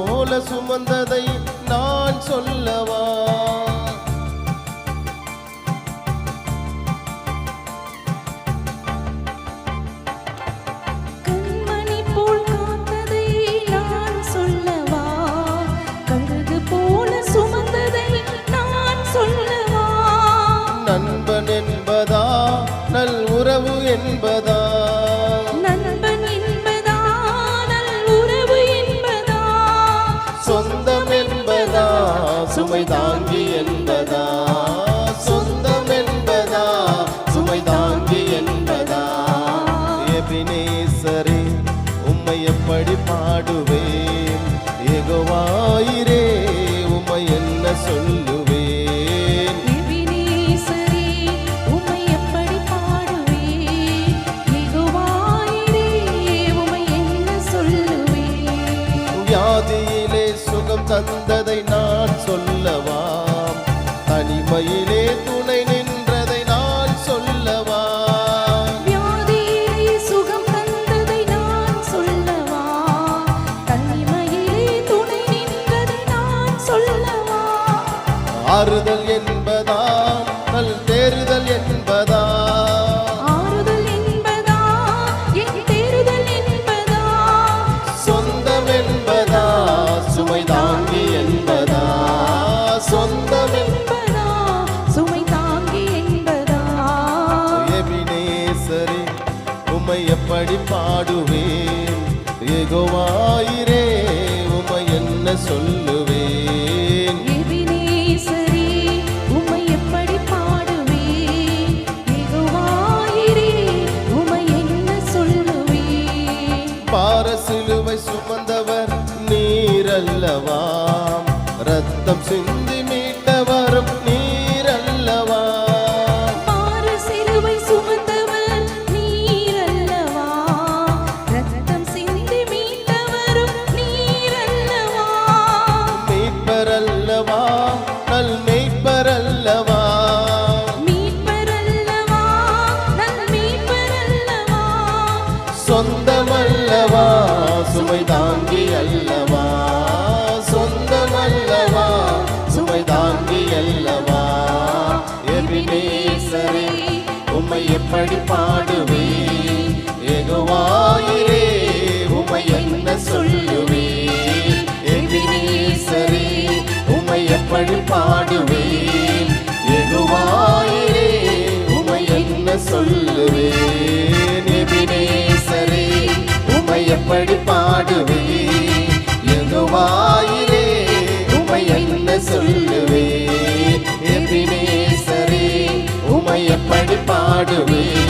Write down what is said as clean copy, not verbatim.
போல சுமந்ததை நான் சொல்லவா? கண்மணி போல் காத்ததை நான் சொல்லவா? கழுகு போல சுமந்ததை நான் சொல்லவா? நண்பன் என்பதா நல் உறவு என்பதா? நண்பன் என்பதா நல் உறவு என்பதா? சொந்தம் என்பதா சுமை தாங்கி என்பதா? சொந்தம் என்பதா சுமை தாங்கி என்பதா? எபினேசரே உம்மை எப்படி பாடுவேன்? யெகோவாயிரே உம்மை என்ன சொல்லுவேன்? எபினேசரே உம்மை எப்படி பாடுவேன்? யெகோவாயிரே உம்மை என்ன சொல்லுவேன்? வியாதியிலே சுகம் தந்ததை நான் சொல்லவா? தனிமையிலே துணை நின்றதை நான் சொல்லவா? வியாதியிலே சுகம் தந்ததை நான் சொல்லவா? தனிமையிலே துணை நின்றதை நான் சொல்லவா? ஆறுதல் என்பதா நல் தேறுதல் என்பதா? ஆறுதல் என்பதா என் தேறுதல் என்பதா? சொந்தம் என்பதா சுமை தாங்கி என்பதா? சொந்தம் என்பதா சுமை தாங்கி என்பதா? எபினேசரே உம்மை எப்படி பாடுவேன்? யெகோவாயிரே உம்மை என்ன சொல்லுவேன்? எபினேசரே உம்மை எப்படி பாடுவேன்? யெகோவாயிரே உம்மை என்ன சொல்லுவேன்? பாரசிலுவை சுமந்தவர் நீரல்லவா? ரத்தம் சிந்தி மீட்டவரும் நீரல்லவா? பாரசிலுவை சுமந்தவர் நீரல்லவா? ரத்தம் சிந்தி மீட்டவரும் நீரல்லவா? மீட்பரல்லவா நல் மெய்ப்பரல்லவா? மீட்பரல்லவா நல் மீட்பரல்லவா? சொந்தமல்லவா சுமை தாங்கி அல்லவா? சொந்தமல்லவா சுமை தாங்கி அல்லவா? எபினேசரே உம்மை எப்படி பாடுவேன்? யெகோவாயிரே உம்மை என்ன சொல்லுவேன்? எபினேசரே உம்மை எப்படி பாடுவேன்? யெகோவாயிரே உம்மை என்ன சொல்லுவேன்? எபினேசரே உம்மை எப்படி பாடுவேன்? யெகோவாயிரே உம்மை என்ன சொல்லுவேன்? எபினேசரே உம்மை எப்படி பாடுவேன்?